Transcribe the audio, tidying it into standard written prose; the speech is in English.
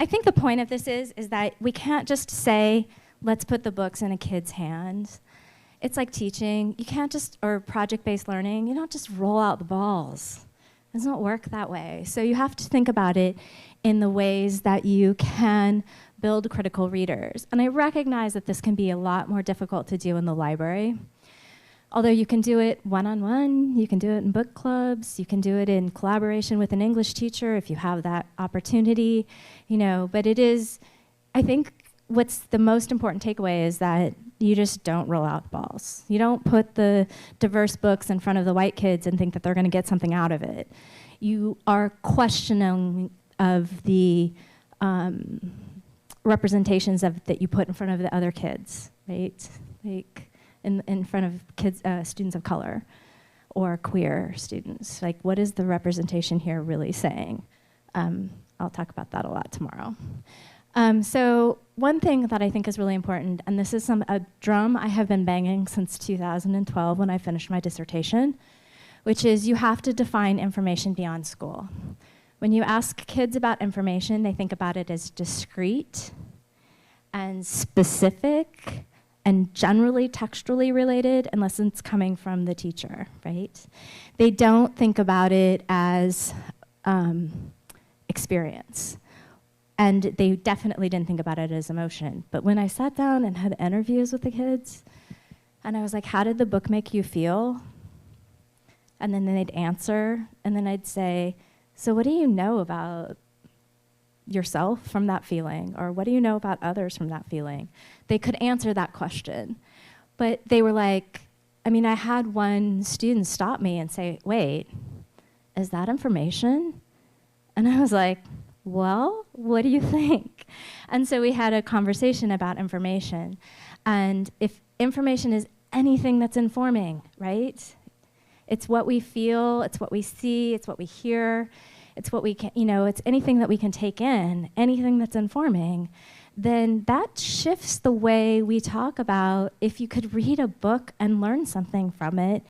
I think the point of this is that we can't just say, let's put the books in a kid's hands. It's like teaching. You can't just, or project-based learning, you don't just roll out the balls. It doesn't work that way. So you have to think about it in the ways that you can build critical readers. And I recognize that this can be a lot more difficult to do in the library. Although you can do it one-on-one, you can do it in book clubs, you can do it in collaboration with an English teacher if you have that opportunity, but it is, I think what's the most important takeaway is that you just don't roll out the balls. You don't put the diverse books in front of the white kids and think that they're gonna get something out of it. You are questioning of the representations that you put in front of the other kids, right? Like, in front of kids, students of color or queer students. Like, what is the representation here really saying? I'll talk about that a lot tomorrow. So one thing that I think is really important, and this is a drum I have been banging since 2012 when I finished my dissertation, which is you have to define information beyond school. When you ask kids about information, they think about it as discrete and specific and generally textually related unless it's coming from the teacher, right? They don't think about it as experience. And they definitely didn't think about it as emotion. But when I sat down and had interviews with the kids, and I was like, how did the book make you feel? And then they'd answer, and then I'd say, so what do you know about yourself from that feeling? Or what do you know about others from that feeling? They could answer that question. But they were like, I had one student stop me and say, wait, is that information? And I was like, well, what do you think? And so we had a conversation about information. And if information is anything that's informing, right? It's what we feel, it's what we see, it's what we hear, it's what we can, it's anything that we can take in, anything that's informing, then that shifts the way we talk about if you could read a book and learn something from it,